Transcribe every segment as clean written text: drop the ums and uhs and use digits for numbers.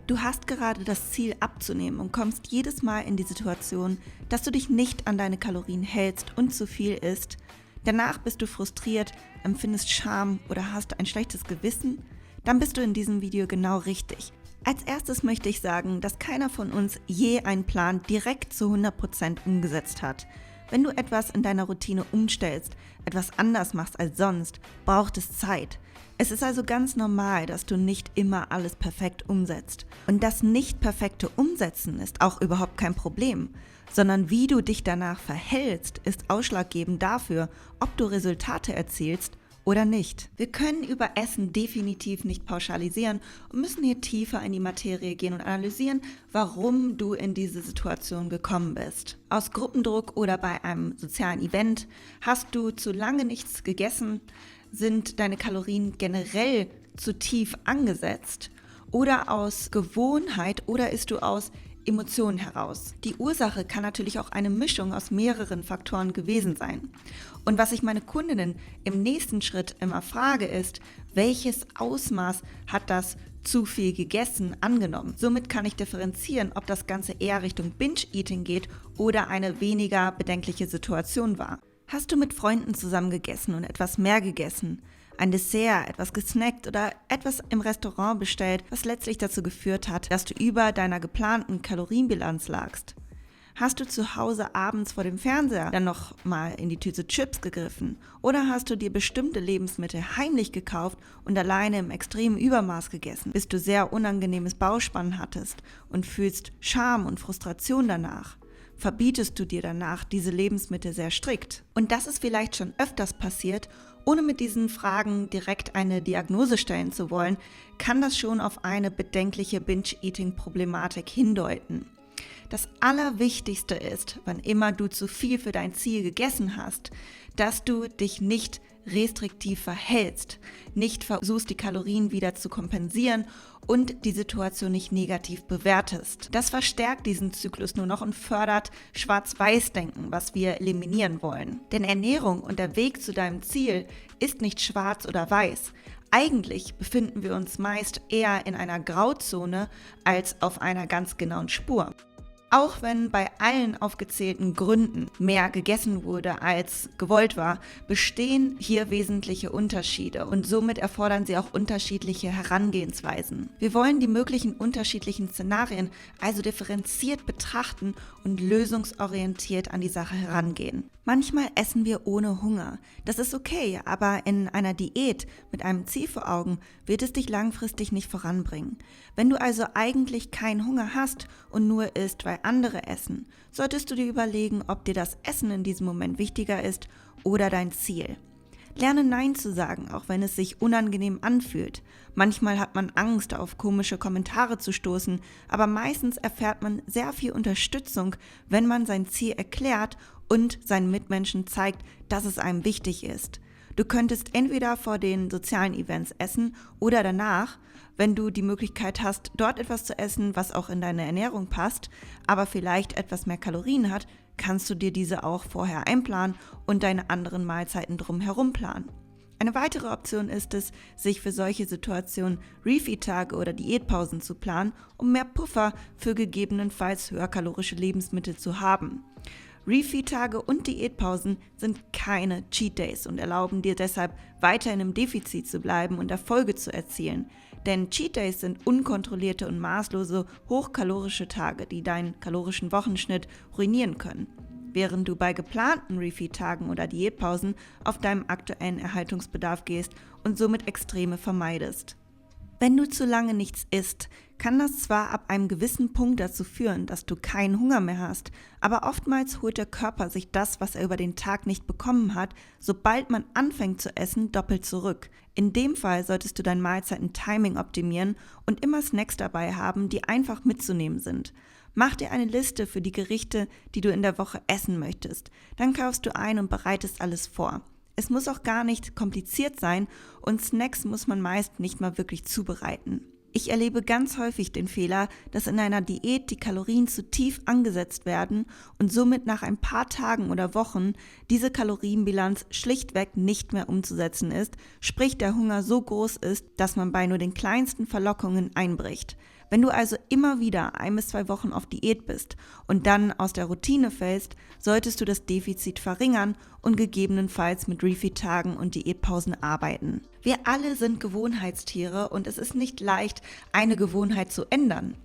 Du hast gerade das Ziel abzunehmen und kommst jedes Mal in die Situation, dass du dich nicht an deine Kalorien hältst und zu viel isst. Danach bist du frustriert, empfindest Scham oder hast ein schlechtes Gewissen. Dann bist du in diesem Video genau richtig. Als erstes möchte ich sagen, dass keiner von uns je einen Plan direkt zu 100% umgesetzt hat. Wenn du etwas in deiner Routine umstellst, etwas anders machst als sonst, braucht es Zeit. Es ist also ganz normal, dass du nicht immer alles perfekt umsetzt. Und das nicht perfekte Umsetzen ist auch überhaupt kein Problem, sondern wie du dich danach verhältst, ist ausschlaggebend dafür, ob du Resultate erzielst oder nicht. Wir können über Essen definitiv nicht pauschalisieren und müssen hier tiefer in die Materie gehen und analysieren, warum du in diese Situation gekommen bist. Aus Gruppendruck oder bei einem sozialen Event hast du zu lange nichts gegessen, sind deine Kalorien generell zu tief angesetzt oder aus Gewohnheit oder isst du aus Emotionen heraus. Die Ursache kann natürlich auch eine Mischung aus mehreren Faktoren gewesen sein. Und was ich meine Kundinnen im nächsten Schritt immer frage ist, welches Ausmaß hat das zu viel gegessen angenommen? Somit kann ich differenzieren, ob das Ganze eher Richtung Binge-Eating geht oder eine weniger bedenkliche Situation war. Hast du mit Freunden zusammen gegessen und etwas mehr gegessen, ein Dessert, etwas gesnackt oder etwas im Restaurant bestellt, was letztlich dazu geführt hat, dass du über deiner geplanten Kalorienbilanz lagst? Hast du zu Hause abends vor dem Fernseher dann noch mal in die Tüte Chips gegriffen? Oder hast du dir bestimmte Lebensmittel heimlich gekauft und alleine im extremen Übermaß gegessen, bis du sehr unangenehmes Bauchspannen hattest und fühlst Scham und Frustration danach? Verbietest du dir danach diese Lebensmittel sehr strikt? Und das ist vielleicht schon öfters passiert, ohne mit diesen Fragen direkt eine Diagnose stellen zu wollen, kann das schon auf eine bedenkliche Binge-Eating-Problematik hindeuten. Das Allerwichtigste ist, wann immer du zu viel für dein Ziel gegessen hast, dass du dich nicht restriktiv verhältst, nicht versuchst, die Kalorien wieder zu kompensieren und die Situation nicht negativ bewertest. Das verstärkt diesen Zyklus nur noch und fördert Schwarz-Weiß-Denken, was wir eliminieren wollen. Denn Ernährung und der Weg zu deinem Ziel ist nicht schwarz oder weiß. Eigentlich befinden wir uns meist eher in einer Grauzone als auf einer ganz genauen Spur. Auch wenn bei allen aufgezählten Gründen mehr gegessen wurde als gewollt war, bestehen hier wesentliche Unterschiede und somit erfordern sie auch unterschiedliche Herangehensweisen. Wir wollen die möglichen unterschiedlichen Szenarien also differenziert betrachten und lösungsorientiert an die Sache herangehen. Manchmal essen wir ohne Hunger. Das ist okay, aber in einer Diät mit einem Ziel vor Augen wird es dich langfristig nicht voranbringen. Wenn du also eigentlich keinen Hunger hast und nur isst, weil andere essen, solltest du dir überlegen, ob dir das Essen in diesem Moment wichtiger ist oder dein Ziel. Lerne Nein zu sagen, auch wenn es sich unangenehm anfühlt. Manchmal hat man Angst, auf komische Kommentare zu stoßen, aber meistens erfährt man sehr viel Unterstützung, wenn man sein Ziel erklärt und seinen Mitmenschen zeigt, dass es einem wichtig ist. Du könntest entweder vor den sozialen Events essen oder danach, wenn du die Möglichkeit hast, dort etwas zu essen, was auch in deine Ernährung passt, aber vielleicht etwas mehr Kalorien hat, kannst du dir diese auch vorher einplanen und deine anderen Mahlzeiten drumherum planen. Eine weitere Option ist es, sich für solche Situationen Refeed-Tage oder Diätpausen zu planen, um mehr Puffer für gegebenenfalls höherkalorische Lebensmittel zu haben. Refeed-Tage und Diätpausen sind keine Cheat Days und erlauben dir deshalb weiterhin im Defizit zu bleiben und Erfolge zu erzielen. Denn Cheat Days sind unkontrollierte und maßlose hochkalorische Tage, die deinen kalorischen Wochenschnitt ruinieren können, während du bei geplanten Refeed-Tagen oder Diätpausen auf deinem aktuellen Erhaltungsbedarf gehst und somit Extreme vermeidest. Wenn du zu lange nichts isst, kann das zwar ab einem gewissen Punkt dazu führen, dass du keinen Hunger mehr hast, aber oftmals holt der Körper sich das, was er über den Tag nicht bekommen hat, sobald man anfängt zu essen, doppelt zurück. In dem Fall solltest du dein Mahlzeiten-Timing optimieren und immer Snacks dabei haben, die einfach mitzunehmen sind. Mach dir eine Liste für die Gerichte, die du in der Woche essen möchtest. Dann kaufst du ein und bereitest alles vor. Es muss auch gar nicht kompliziert sein und Snacks muss man meist nicht mal wirklich zubereiten. Ich erlebe ganz häufig den Fehler, dass in einer Diät die Kalorien zu tief angesetzt werden und somit nach ein paar Tagen oder Wochen diese Kalorienbilanz schlichtweg nicht mehr umzusetzen ist, sprich der Hunger so groß ist, dass man bei nur den kleinsten Verlockungen einbricht. Wenn du also immer wieder 1 bis 2 Wochen auf Diät bist und dann aus der Routine fällst, solltest du das Defizit verringern und gegebenenfalls mit Refeed-Tagen und Diätpausen arbeiten. Wir alle sind Gewohnheitstiere und es ist nicht leicht, eine Gewohnheit zu ändern.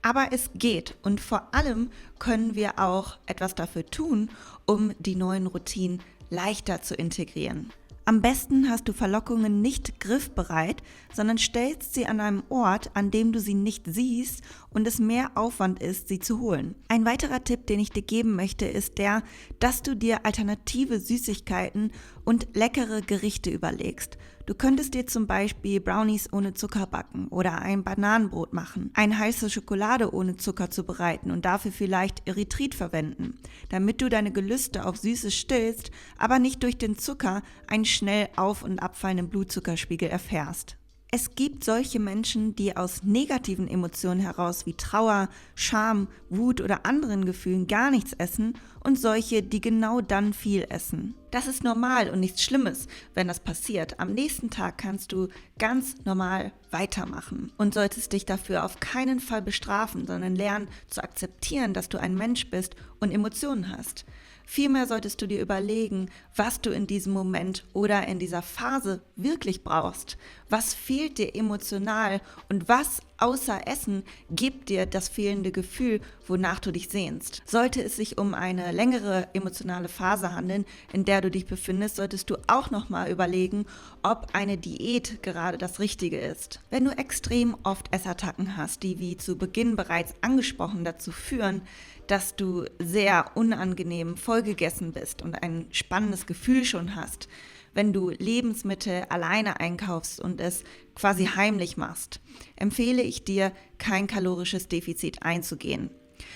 Aber es geht und vor allem können wir auch etwas dafür tun, um die neuen Routinen leichter zu integrieren. Am besten hast du Verlockungen nicht griffbereit, sondern stellst sie an einem Ort, an dem du sie nicht siehst und es mehr Aufwand ist, sie zu holen. Ein weiterer Tipp, den ich dir geben möchte, ist der, dass du dir alternative Süßigkeiten und leckere Gerichte überlegst. Du könntest dir zum Beispiel Brownies ohne Zucker backen oder ein Bananenbrot machen, eine heiße Schokolade ohne Zucker zubereiten und dafür vielleicht Erythrit verwenden, damit du deine Gelüste auf Süßes stillst, aber nicht durch den Zucker einen schnell auf- und abfallenden Blutzuckerspiegel erfährst. Es gibt solche Menschen, die aus negativen Emotionen heraus wie Trauer, Scham, Wut oder anderen Gefühlen gar nichts essen und solche, die genau dann viel essen. Das ist normal und nichts Schlimmes, wenn das passiert. Am nächsten Tag kannst du ganz normal weitermachen und solltest dich dafür auf keinen Fall bestrafen, sondern lernen zu akzeptieren, dass du ein Mensch bist und Emotionen hast. Vielmehr solltest du dir überlegen, was du in diesem Moment oder in dieser Phase wirklich brauchst. Was fehlt dir emotional und was außer Essen gibt dir das fehlende Gefühl, wonach du dich sehnst. Sollte es sich um eine längere emotionale Phase handeln, in der du dich befindest, solltest du auch nochmal überlegen, ob eine Diät gerade das Richtige ist. Wenn du extrem oft Essattacken hast, die wie zu Beginn bereits angesprochen dazu führen, dass du sehr unangenehm vollgegessen bist und ein spannendes Gefühl schon hast, wenn du Lebensmittel alleine einkaufst und es quasi heimlich machst, empfehle ich dir, kein kalorisches Defizit einzugehen,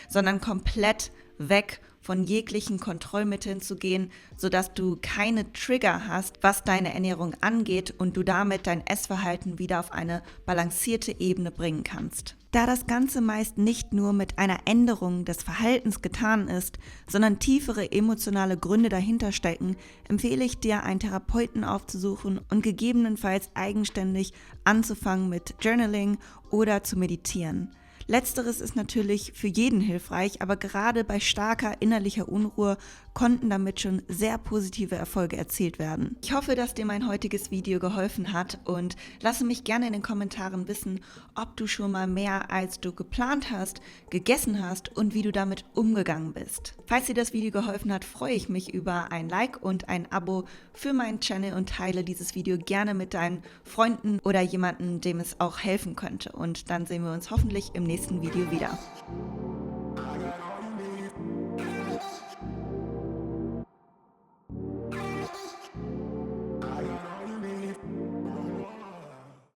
sondern komplett weg von jeglichen Kontrollmitteln zu gehen, sodass du keine Trigger hast, was deine Ernährung angeht und du damit dein Essverhalten wieder auf eine balancierte Ebene bringen kannst. Da das Ganze meist nicht nur mit einer Änderung des Verhaltens getan ist, sondern tiefere emotionale Gründe dahinter stecken, empfehle ich dir, einen Therapeuten aufzusuchen und gegebenenfalls eigenständig anzufangen mit Journaling oder zu meditieren. Letzteres ist natürlich für jeden hilfreich, aber gerade bei starker innerlicher Unruhe konnten damit schon sehr positive Erfolge erzielt werden. Ich hoffe, dass dir mein heutiges Video geholfen hat und lasse mich gerne in den Kommentaren wissen, ob du schon mal mehr als du geplant hast, gegessen hast und wie du damit umgegangen bist. Falls dir das Video geholfen hat, freue ich mich über ein Like und ein Abo für meinen Channel und teile dieses Video gerne mit deinen Freunden oder jemandem, dem es auch helfen könnte. Und dann sehen wir uns hoffentlich im nächsten Video wieder.